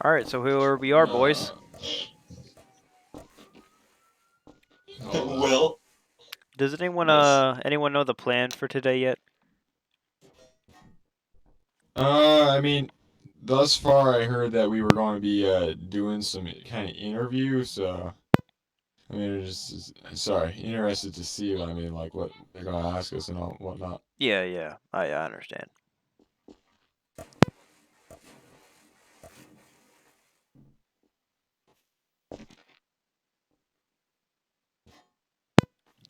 All right, so here we are, boys. Will. Does anyone Yes. anyone know the plan for today yet? I mean, thus far I heard that we were going to be doing some kind of interview, so I mean, sorry, interested to see what like what they're going to ask us and all whatnot. Yeah, I understand.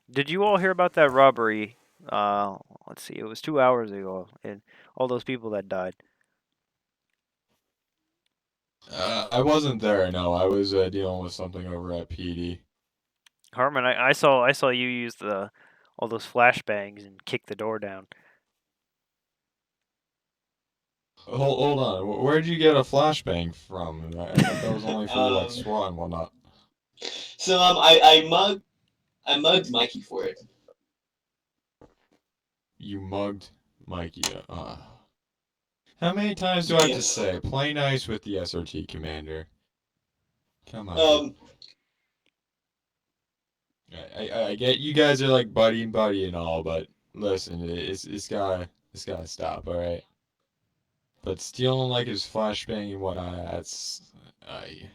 Did you all hear about that robbery? Let's see, it was 2 hours ago, and all those people that died. I wasn't there. No, I was dealing with something over at PD. Harmon, I saw you use the all those flashbangs and kick the door down. Hold on, where'd you get a flashbang from? I thought that was only for like Um. SWAT and whatnot. So I mugged Mikey for it. You mugged Mikey. How many times do I have to Yes. say? Play nice with the SRT commander. Come on. Um. I get you guys are like buddy and buddy and all, but listen, it's gotta stop, all right. But stealing like his flashbang and whatnot, I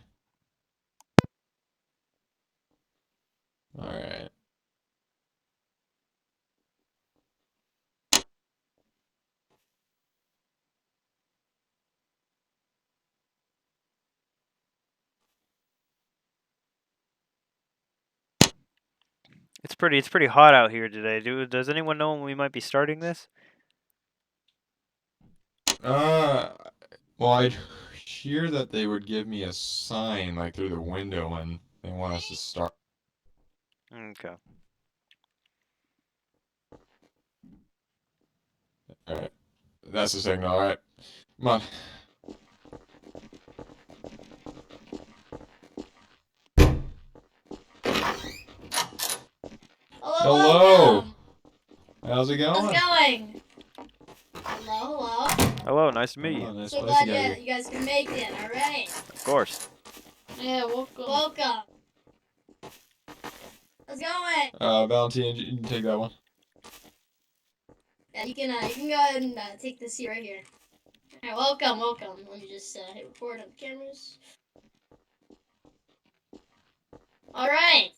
all right. It's pretty hot out here today. Does anyone know when we might be starting this? Uh, well, I hear that they would give me a sign like through the window when they want us to start. Okay. All right, that's the signal. All right, come on. Hello, Hello. welcome. How's it How's going? it going? Hello. Hello, nice to meet Oh, you. nice So place you glad got here. you guys can make it. All right. Of course. Yeah, welcome. How's it going? Valentine, you can take that one. Yeah, you can go ahead and take this seat right here. All right, welcome. Let me just hit record on the cameras. All right.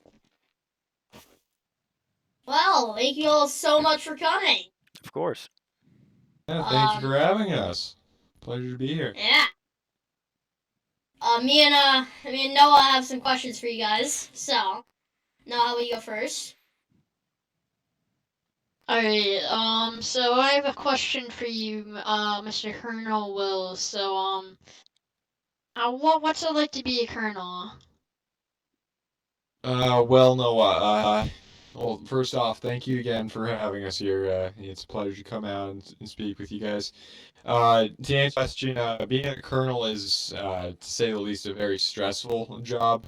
Well, thank you all so much for coming. Of course. Yeah, thank you for having us. Pleasure to be here. Yeah. Me and Noah have some questions for you guys. So, Noah, how will you go first? Alright, so I have a question for you, Mr. Colonel Will. So, what's it like to be a colonel? Well, no, well, first off, thank you again for having us here. It's a pleasure to come out and speak with you guys. To answer your question, being a colonel is, to say the least, a very stressful job.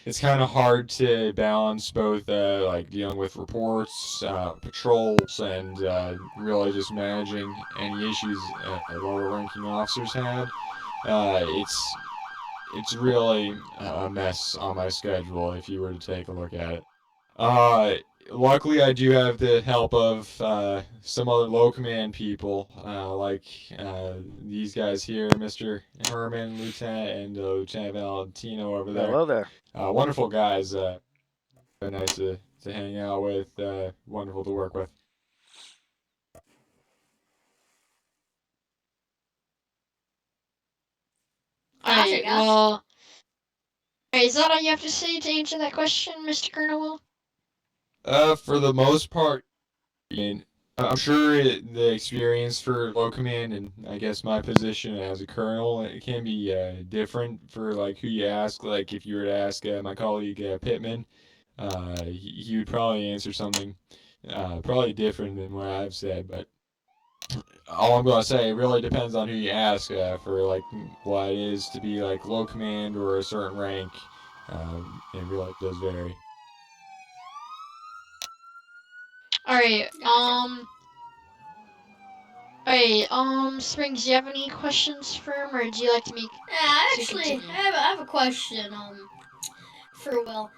It's kind of hard to balance both, like dealing with reports, patrols, and really just managing any issues lower-ranking officers had. It's really a mess on my schedule if you were to take a look at it. Uh, Luckily, I do have the help of some other low command people, like these guys here, Mr. Herman, Lieutenant, and Lieutenant Valentino over there. Hello there. Wonderful guys. Been nice to hang out with. Wonderful to work with. Gotcha, Alright, gotcha. well, is that all you have to say to answer that question, Mr. Colonel Will? For the most part, I mean, I'm sure the experience for low command and I guess my position as a colonel it can be different for like who you ask. Like if you were to ask my colleague Pittman, he would probably answer something probably different than what I've said. But all I'm gonna say, it really depends on who you ask for like what it is to be like low command or a certain rank. It really does vary. Alright, Gotcha. Alright, Springs, do you have any questions for him, or do you like me Yeah, to actually, continue? I have a question, for Will.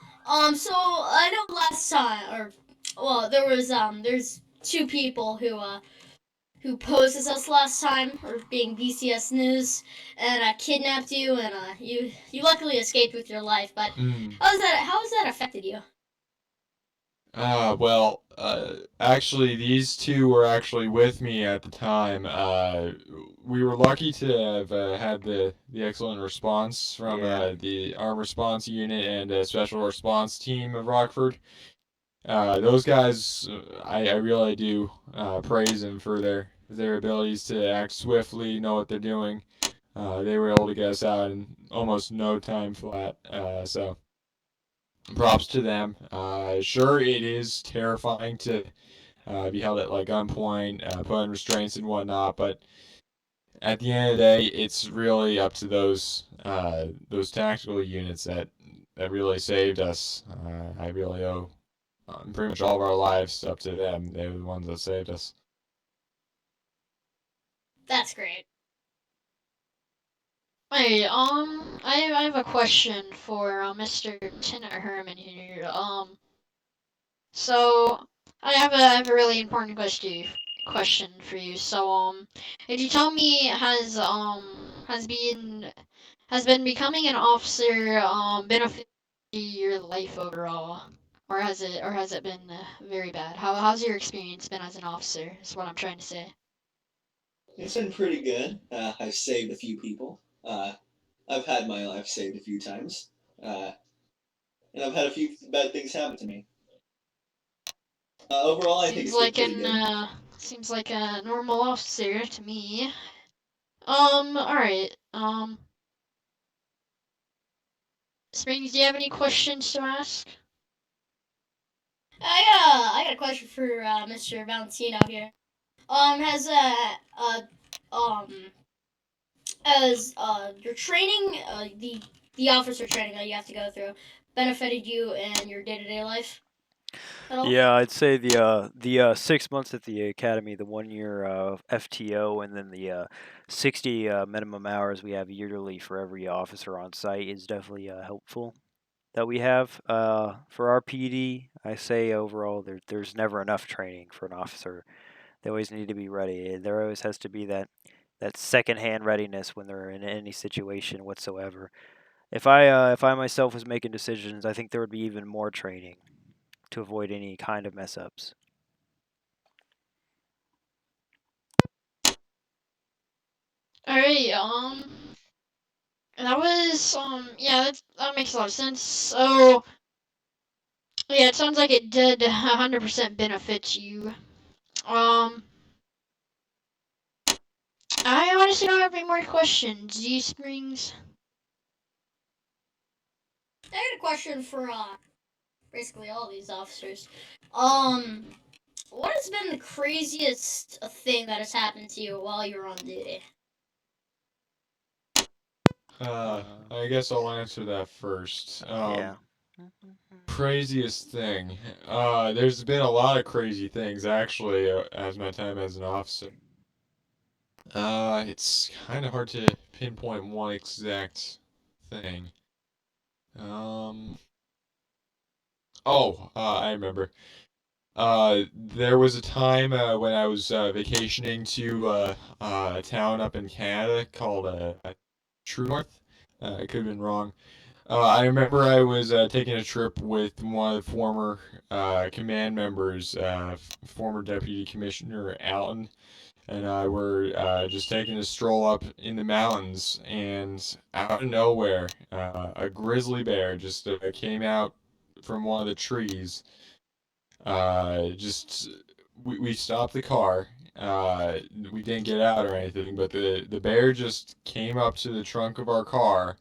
So I know last time, or, well, there's two people who posed as us last time, or being BCS News, and kidnapped you, and you luckily escaped with your life. But Hmm. how has that affected you? Well, actually, these two were actually with me at the time. We were lucky to have had the excellent response from Yeah. the Armed Response Unit and Special Response Team of Rockford. Those guys, I really do praise them for their abilities to act swiftly, know what they're doing. They were able to get us out in almost no time flat. So props to them. Sure, it is terrifying to be held at like gunpoint, put in restraints and whatnot, but at the end of the day, it's really up to those tactical units that really saved us. I really owe pretty much all of our lives up to them. They were the ones that saved us. That's great. Hey, I have a question for Mr. Lieutenant Herman here. So I have a really important question for you. So, could you tell me has been becoming an officer benefit your life overall, or has it been very bad? How's your experience been as an officer? Is what I'm trying to say. It's been pretty good. I've saved a few people. I've had my life saved a few times. And I've had a few bad things happen to me. Overall, I think Seems it's been like pretty good. seems like a normal officer to me. All right. Springs, do you have any questions to ask? I got a question for Mr. Valentino here. Has as your training, the officer training that you have to go through, benefited you in your day-to-day life at all? Yeah, I'd say the 6 months at the academy, the 1 year FTO, and then the 60 minimum hours we have yearly for every officer on site is definitely helpful. That we have for our PD, I say overall there's never enough training for an officer. They always need to be ready. There always has to be that second-hand readiness when they're in any situation whatsoever. If I myself was making decisions, I think there would be even more training to avoid any kind of mess ups. All right. That was yeah, that makes a lot of sense. So yeah, it sounds like it did 100% benefit you. Um, I honestly don't have any more questions. Z Springs. I got a question for basically all these officers. What has been the craziest thing that has happened to you while you were on duty? I guess I'll answer that first. Yeah. Craziest thing. There's been a lot of crazy things actually as my time as an officer. It's kind of hard to pinpoint one exact thing. Um, I remember. There was a time when I was vacationing to a town up in Canada called True North. I could have been wrong. I remember I was taking a trip with one of the former command members, former Deputy Commissioner Allen, and I were just taking a stroll up in the mountains, and out of nowhere, a grizzly bear just came out from one of the trees. Just we stopped the car. We didn't get out or anything, but the bear just came up to the trunk of our car.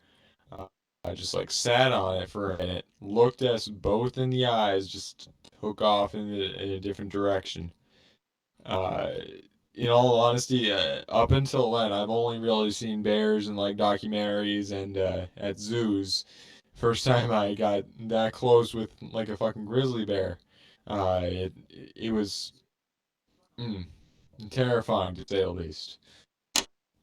I just like sat on it for a minute, looked us both in the eyes, just took off in a different direction. Uh, in all honesty, up until then, I've only really seen bears in like documentaries and at zoos. First time I got that close with like a fucking grizzly bear. It was mm, terrifying to say the least.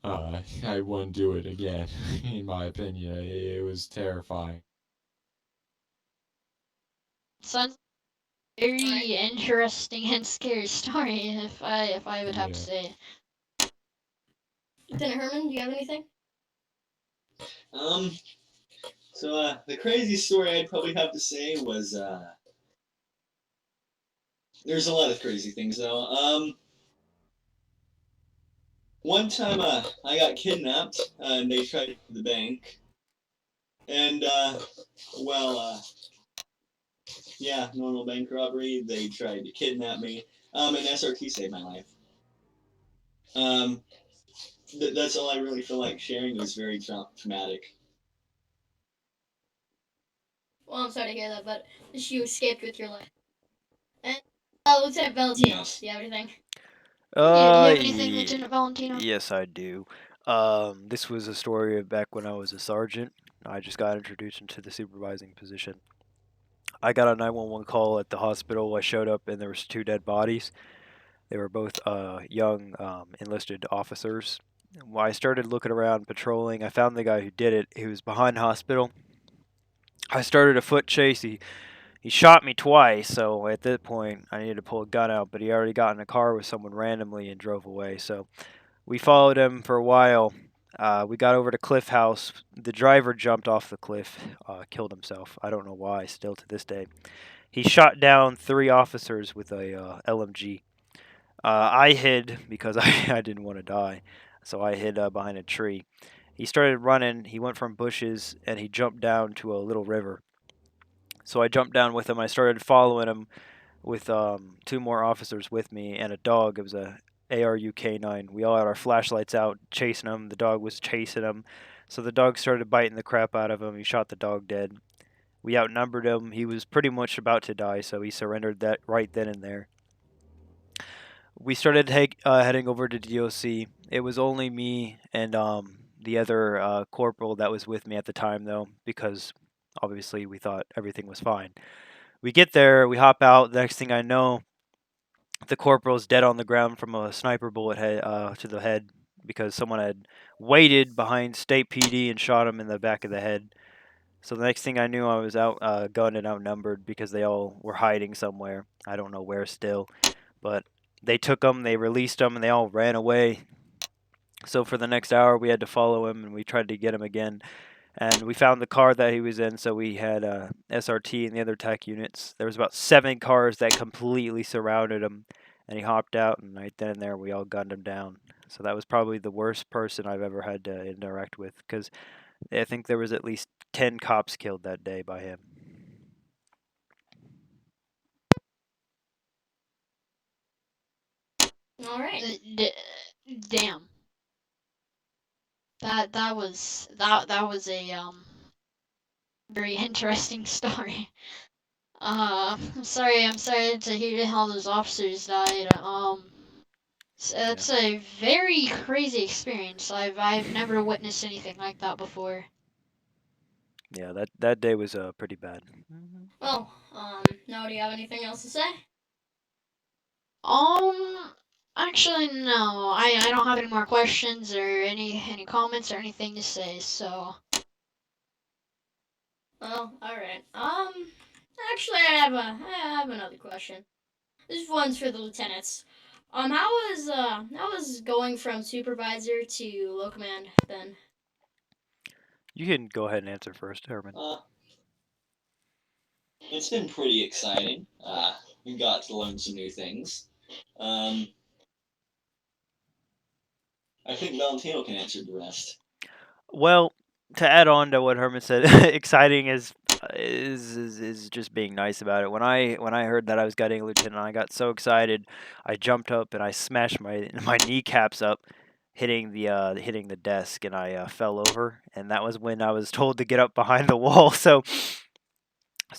I wouldn't do it again, in my opinion. It was terrifying. Sounds very interesting and scary story, if I would have to Yeah. say. Lieutenant Herman, do you have anything? So the crazy story I'd probably have to say was there's a lot of crazy things though. One time I got kidnapped and they tried to rob the bank, and yeah, normal bank robbery. They tried to kidnap me. And SRT saved my life. That's all I really feel like sharing. It was very traumatic. Well, I'm sorry to hear that, but you escaped with your life. And Lieutenant Valentino, Yes. do you have anything? Do you have anything, Ye- Lieutenant Valentino? Yes, I do. This was a story of back when I was a sergeant. I just got introduced into the supervising position. I got a 911 call at the hospital. I showed up and there was 2 dead bodies. They were both young enlisted officers. When I started looking around patrolling, I found the guy who did it. He was behind the hospital. I started a foot chase. He shot me twice, so at that point I needed to pull a gun out, but he already got in a car with someone randomly and drove away. So we followed him for a while. We got over to Cliff House. The driver jumped off the cliff, killed himself. I don't know why, still to this day. He shot down 3 officers with a LMG. I hid because I didn't want to die, so I hid behind a tree. He started running. He went from bushes and he jumped down to a little river. So I jumped down with him. I started following him with 2 more officers with me and a dog. It was a ARU K9. We all had our flashlights out, chasing him. The dog was chasing him. So the dog started biting the crap out of him. He shot the dog dead. We outnumbered him. He was pretty much about to die, so he surrendered that right then and there. We started heading over to DOC. It was only me and the other corporal that was with me at the time, though, because obviously we thought everything was fine. We get there, we hop out. The next thing I know, the corporal's dead on the ground from a sniper bullet to the head because someone had waited behind State PD and shot him in the back of the head. So the next thing I knew, I was out gunned and outnumbered because they all were hiding somewhere. I don't know where still, but they took him, they released him, and they all ran away. So for the next hour, we had to follow him, and we tried to get him again. And we found the car that he was in, so we had SRT and the other tech units. There was about 7 cars that completely surrounded him, and he hopped out, and right then and there, we all gunned him down. So that was probably the worst person I've ever had to interact with, because I think there was at least 10 cops killed that day by him. All right. Damn. That was a very interesting story. I'm sorry to hear how those officers died. It's a very crazy experience. I've never witnessed anything like that before. Yeah, that day was pretty bad. Well, now do you have anything else to say? Actually no. I don't have any more questions or any comments or anything to say. So. Oh, all right. Actually, I have another question. This one's for the lieutenants. How was going from supervisor to low command then? You can go ahead and answer first, Herman. It's been pretty exciting. We got to learn some new things. I think Valentino can answer the rest. Well, to add on to what Herman said, exciting is just being nice about it. When I heard that I was getting a lieutenant, I got so excited. I jumped up and I smashed my kneecaps up, hitting the desk, and I fell over. And that was when I was told to get up behind the wall. So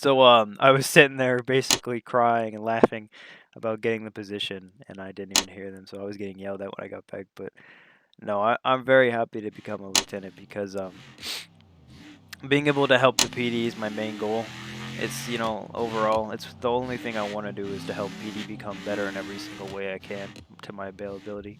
I was sitting there basically crying and laughing about getting the position, and I didn't even hear them. So I was getting yelled at when I got back, but. No, I'm very happy to become a lieutenant because being able to help the PD is my main goal. it's overall, it's the only thing I want to do is to help PD become better in every single way I can to my availability.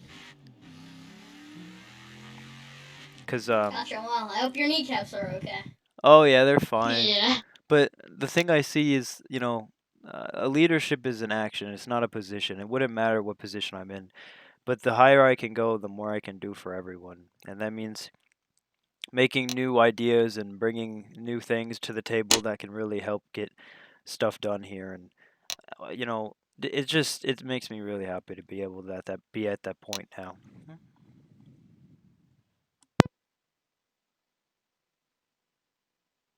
Cause Gotcha. Well, I hope your kneecaps are okay. oh yeah, they're fine. Yeah. But the thing I see is, a leadership is an action. It's not a position. It wouldn't matter what position I'm in. But the higher I can go, the more I can do for everyone. And that means making new ideas and bringing new things to the table that can really help get stuff done here. And it makes me really happy to be able to be at that point now.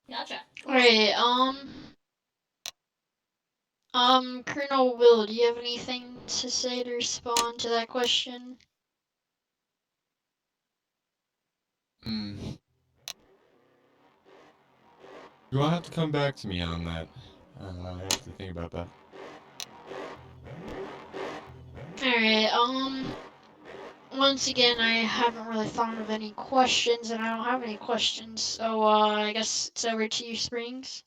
Gotcha. Cool. Alright, Colonel Will, do you have anything to say to respond to that question? Hmm. You will have to come back to me on that. I have to think about that. Alright, once again, I haven't really thought of any questions, and I don't have any questions, so, I guess it's over to you, Springs.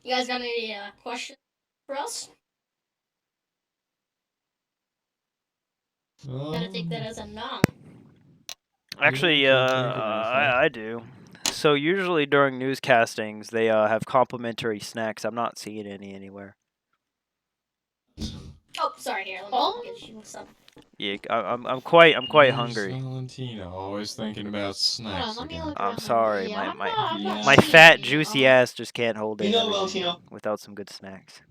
You guys got any questions for us? Gotta take that as a no. Actually, can't think of anything. I do. So usually during newscastings, they have complimentary snacks. I'm not seeing any anywhere. Oh, sorry. Here, let me Oh. get you some. Yeah, I'm quite There's hungry. Valentino, always thinking about snacks let me again. look I'm around sorry, the- my I'm my not- I'm not my seeing fat any, juicy ass just can't hold in everything Valentino, without some good snacks.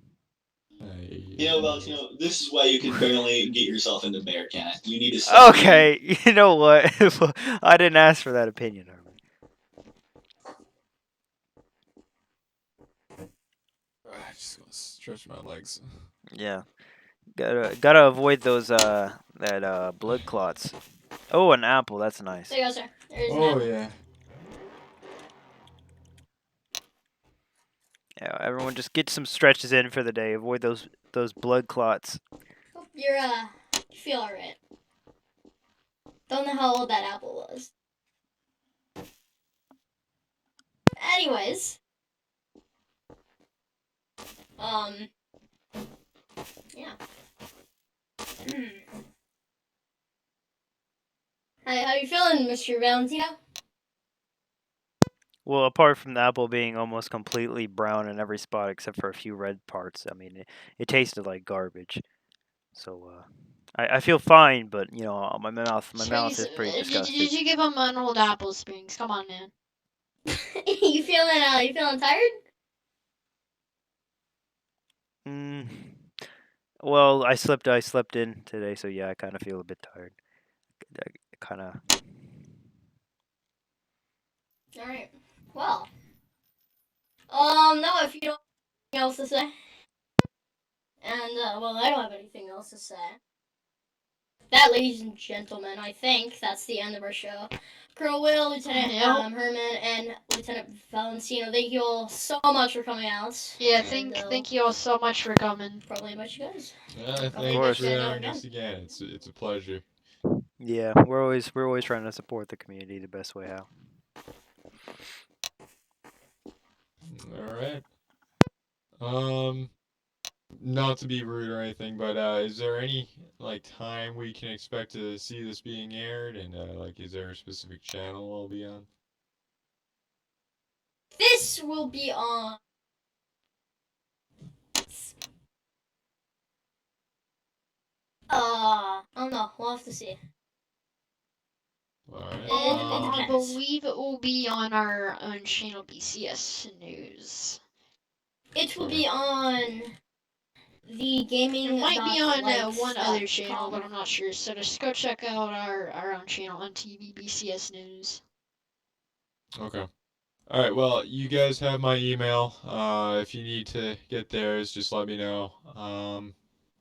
Valentino, this is why you can barely get yourself into Bearcat. You need to stop. Okay, you know what? I didn't ask for that opinion, Herman. I just gonna stretch my legs. Yeah, gotta avoid those that blood clots. Oh, an apple. That's nice. There you go, sir. There's an Oh apple. yeah. Yeah, everyone just get some stretches in for the day. Avoid those blood clots. Hope you feel alright. Don't know how old that apple was. Anyways. Yeah. How you feeling, Mr. Valentino? Well, apart from the apple being almost completely brown in every spot except for a few red parts, I mean, it tasted like garbage. So, I feel fine, but my mouth Springs, is pretty did disgusted. you give him an old apple, Springs? Come on, man. You feeling tired? Mm. Well, I slept in today, so yeah, I kind of feel a bit tired. I kind of. Alright. Well. No, if you don't have anything else to say. And, well, I don't have anything else to say. That, ladies and gentlemen, I think that's the end of our show. Colonel Will, Lieutenant Yep. Herman, and Lieutenant Valentino, thank you all so much for coming out. Yeah, And, thank you all so much for coming. Probably about you guys. Thank Probably you course. for about you having again. us again. It's a pleasure. Yeah, we're always trying to support the community the best way how. All right. Not to be rude or anything, but is there any time we can expect to see this being aired, and is there a specific channel I'll be on? This will be on. I don't know. We'll have to see. All right. It I depends. believe it will be on our own channel, BCS News. It will be on the gaming. It might be on one other channel, but I'm not sure. So just go check out our own channel on TV, BCS News. Okay. All right. Well, you guys have my email. If you need to get theirs, just let me know.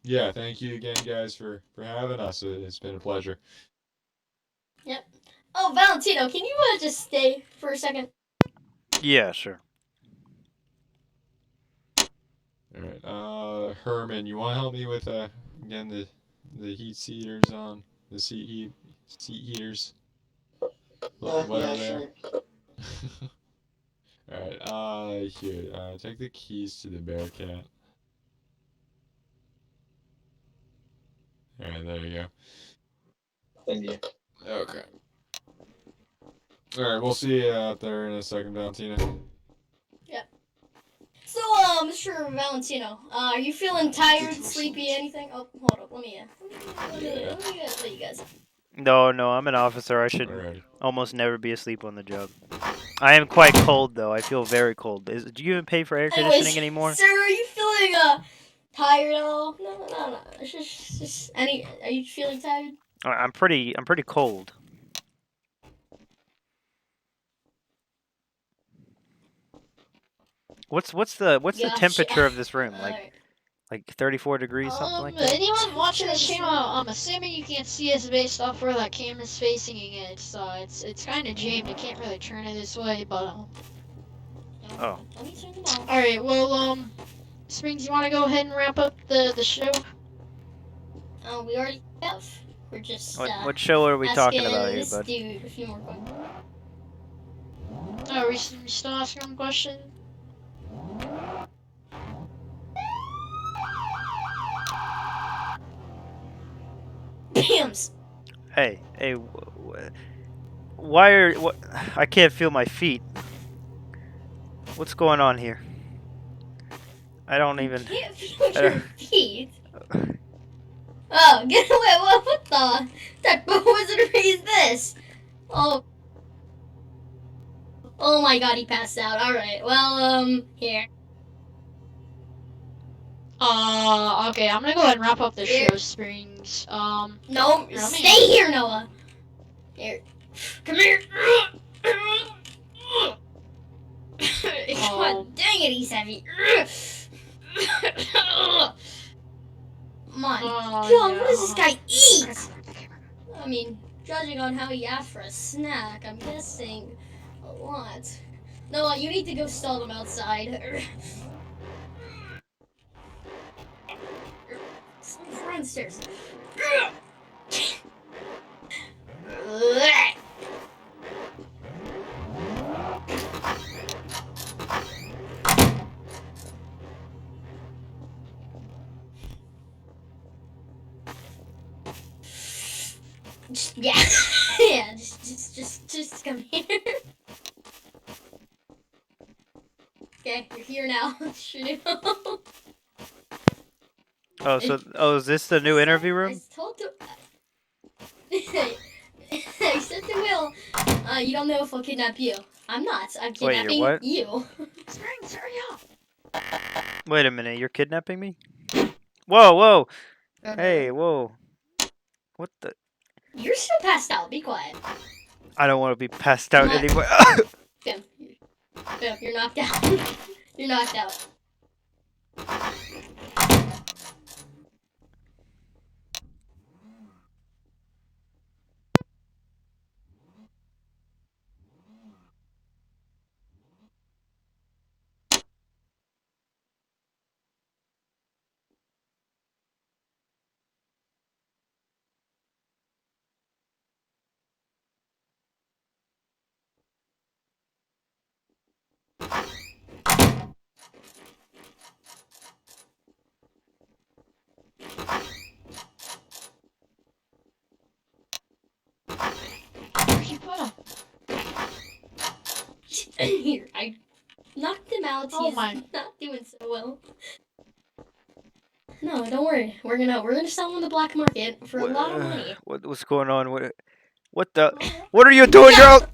Yeah. Thank you again, guys, for having us. It's been a pleasure. Yep. Oh, Valentino, can you just stay for a second? Yeah, sure. All right. Herman, you want to help me with again the heat seaters on the seat heaters? Whatever Yeah, they are. sure. Alright, here, take the keys to the Bearcat. Alright, there you go. Thank you. Okay. Alright, we'll see you out there in a second, Valentina. So, Mr. Valentino, are you feeling tired, sleepy, anything? Oh, hold up. Let me tell you guys. No, I'm an officer. I should Alright. almost never be asleep on the job. I am quite cold though. I feel very cold. Do you even pay for air Anyways, conditioning anymore? sir, are you feeling tired at all? No. It's just any. Are you feeling tired? I'm pretty cold. What's the Gotcha. temperature of this room? Alright. Like 34 degrees, something like that. Anyone watching this channel, I'm assuming you can't see us based off where that camera's facing it. So it's kind of jammed. I can't really turn it this way, but Oh. Let me turn them off. all right. Well, Springs, you want to go ahead and wrap up the show? We already have. We're just What show are we talking asking about here, this bud? dude a few more questions. Oh, are we still asking him a question? Bams. Hey, why are what? I can't feel my feet. What's going on here? I don't even. Can't feel your feet. Oh, get away! What the? That wizardry is this? Oh. Oh my God, he passed out. All right. Well, here. Okay, I'm gonna go ahead and wrap up the Here. show, Springs. No, Here, let me- stay here, Noah. Here, come here. God dang it, he's heavy. Come on. Oh, God, what does this yeah. guy eat? I mean, judging on how he asked for a snack, I'm guessing a lot. Noah, you need to go stall them outside. Someone's running stairs. Yeah, yeah. Just come here. Okay, you're here now. Shoot. Oh, is this the new interview room? I told him. I said to Will, you don't know if I'll kidnap you. I'm not. I'm Wait, you're kidnapping what? you. Springs, hurry up! Wait a minute, you're kidnapping me? Whoa! Hey, whoa! What the? You're still passed out. Be quiet. I don't want to be passed out What? anymore. Bam. Bam. You're knocked out. You're knocked out. Where'd you put him? Here, I knocked him out. Oh He's my- not doing so well. No, don't worry. We're gonna sell him on the black market for a lot of money. What's going on? What the? What are you doing, girl?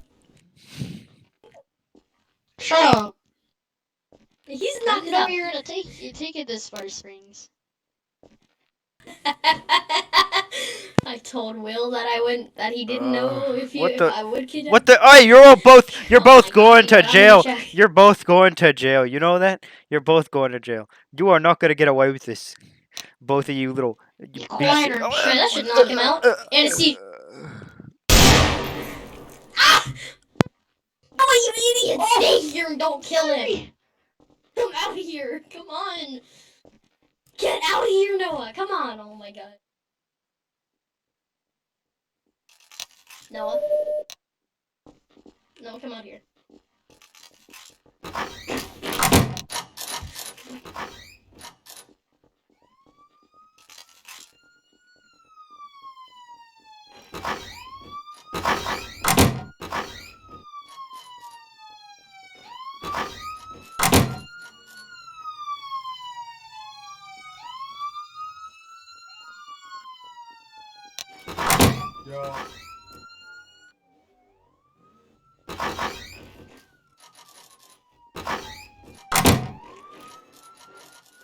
Shut up! He's I knocked didn't know out. you were gonna take it this far, Springs. I told Will that I wouldn't. That he didn't know if I would kidnap. What the? Hey, you're both Oh both my going God, to I'm gonna jail. check. You're both going to jail. You know that? You're both going to jail. You are not gonna get away with this. Both of you little. You Quiet beast- or Sure, that should knock him out. And see. Ah! Oh, you idiot! Stay here and don't kill him. Come out of here! Come on! Get out of here, Noah! Come on! Oh my God. Noah. No, come out here. Yo.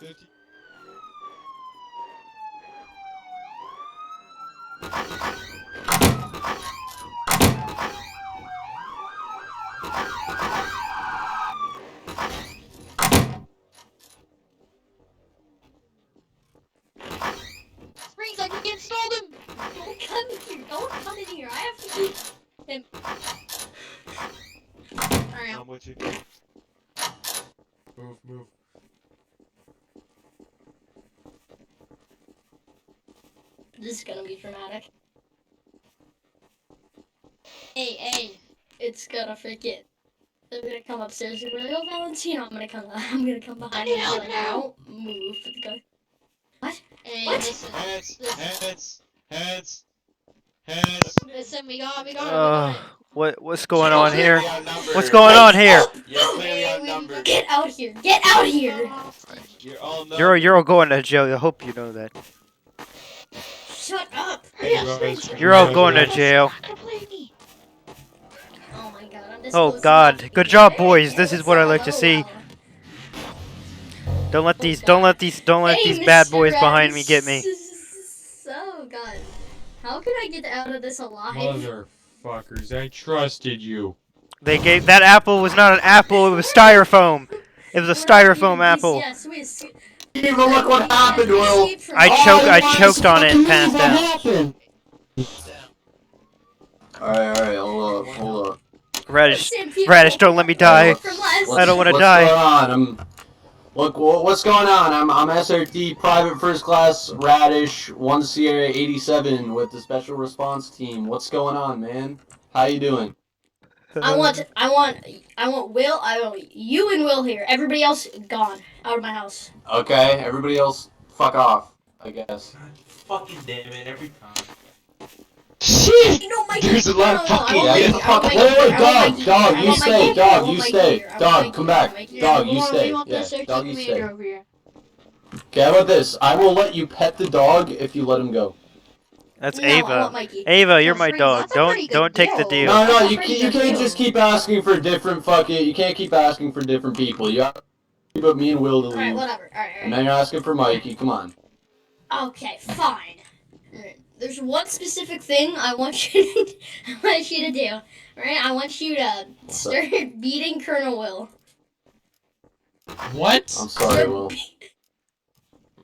50. Springs, I can install them. Don't come in here. Don't come in here. I have to do him. Alright, I'm with you. Move. This is gonna be dramatic. hey. It's gonna freaking. They're gonna come upstairs and be like, "Oh, Valentino, I'm gonna come behind you." need help Like, now. don't move. Hey, What? Listen, Heads. listen, we got it. What's going on here? Outnumbered. What's going on here? You're clearly outnumbered. Get out here! Get out here! You're all You're all going to jail. I hope you know that. Shut up! Hurry up, Springs. You're all going to jail. Not gonna play me. Oh my god, I'm Oh disclosing God! everything. Good job, Hey, boys. hey, This is what's what I up? like to Oh, see. wow. Don't let these Hey, bad Mr. boys behind me get me. So, God, how can I get out of this alive? Motherfuckers, I trusted you. They gave that apple was not an apple. It was styrofoam. It was a styrofoam apple. Yes, we escaped. Even look what happened, Will. I choked on it and passed out. Alright, hold up. Radish, Same people don't let me die. from last I don't want to What's die. going on? What's going on? I'm SRT Private First Class Radish 1 Sierra 87 with the Special Response Team. What's going on, man? How you doing? I want Will. I want you and Will here. Everybody else gone out of my house. Okay, everybody else, fuck off, I guess. Fucking damn it, every time. Shit! You know, Mikey. There's a lot of fucking- Yeah, get the fuck. Wait, dog, you stay, dog, you stay. Dog, come back. Dog, you stay. We want Yeah, the safety dog, you commander stay. over here. Okay, how about this? I will let you pet the dog if you let him go. That's No, I want Ava. Mikey. Ava, you're No, my Springs, dog. that's a pretty good Don't take the deal. deal. No, That's a you pretty can't good just deal. keep asking for different fucking. You can't keep asking for different people. You have to keep me and Will to All right, leave. whatever. All right. And now you're asking for Mikey. Come on. Okay, fine. Alright, there's one specific thing I want you to, do. Alright, I want you to start beating Colonel Will. What? I'm sorry, Will.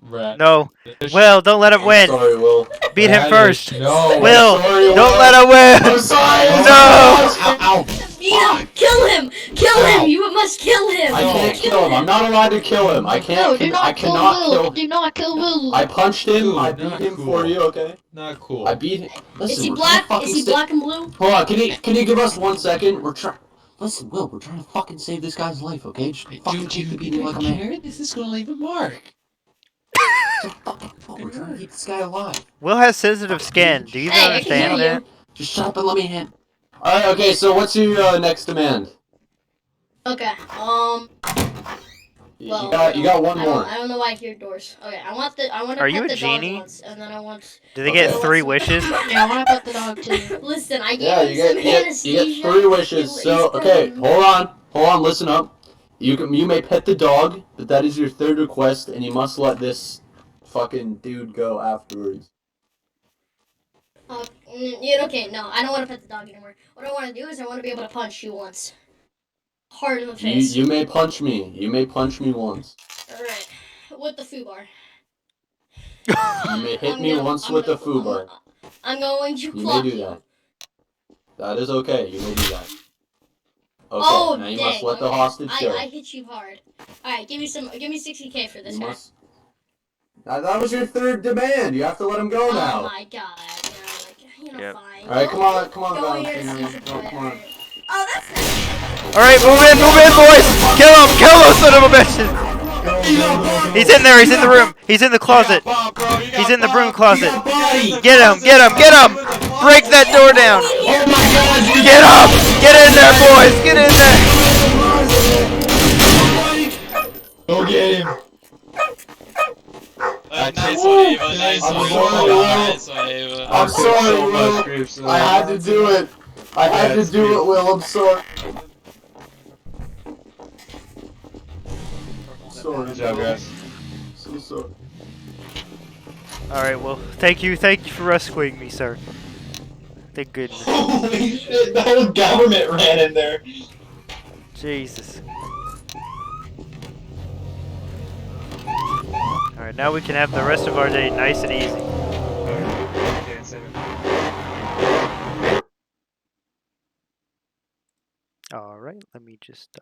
Rat. No. Will, don't let him I'm win. sorry, Will. Beat him first. No. Will, I'm sorry, don't let him win. I'm sorry. I'm No. sorry. Ow. Beat him! Kill him! Kill him! You must kill him! I can't kill him. I'm not allowed to kill him. I No, can't. do I not kill cannot Will. kill. Do not kill Will. I punched him. Dude, I beat not him cool. for you. Okay. Not cool. I beat him. Listen, Is he we're black? trying to Is he fucking black and blue? Hold on. Can you give us 1 second? We're trying. Listen, Will. We're trying to fucking save this guy's life. Okay? Just fucking keep the beating like a man. This is gonna leave a mark. Just fucking. We're trying to keep this guy alive. Will has sensitive skin. Do you Hey, I can understand hear that? Just shut up and let me hit. Alright, okay, so what's your next demand? Okay, You well, got one more. I don't know why I hear doors. Okay, I want to Are you pet a the genie? dog once, and then I want. Do they get Okay. 3 wishes? Yeah, I want to pet the dog too. Listen, I gave Yeah, him some you get anesthesia. 3 wishes. He's So okay, hold on, listen up. You may pet the dog, but that is your 3rd request, and you must let this fucking dude go afterwards. Okay, no, I don't want to pet the dog anymore. What I want to do is I want to be able to punch you once. Hard in the face. You may punch me. You may punch me once. Alright. With the foo bar. You may hit me once with the foo bar. I'm going to You may clock do you. that. That is okay. You may do that. Okay, Oh, now you dang. must let the okay. hostage go. I hit you hard. Alright, give me 60K for this You guy. must. That was your 3rd demand. You have to let him go Oh now. my god. Yep. Fine. Alright, come on, Go here, Valentino. Caesar Come boy, on. alright. Oh, that's nice. Alright, move in, boys! Kill those son of a bitches! He's in there, he's in the room, he's in the closet. He's in the broom closet. Get him! Break that door down! Oh my god! Get up! Get in there, boys! Get in there! Go get him. Alright, Nice Woo! one, Ava. Nice I'm one. sorry, Will. Nice one, Ava. I'm sorry, so Will. much, Grips. I had to do it. I had to it's do good. it, Will. I'm sorry. Sorry, Good job, Will. guys. So sorry. All right. Well, thank you for rescuing me, sir. Thank goodness. Holy shit! The whole government ran in there. Jesus. All right. Now we can have the rest of our day nice and easy. All right. Let me just.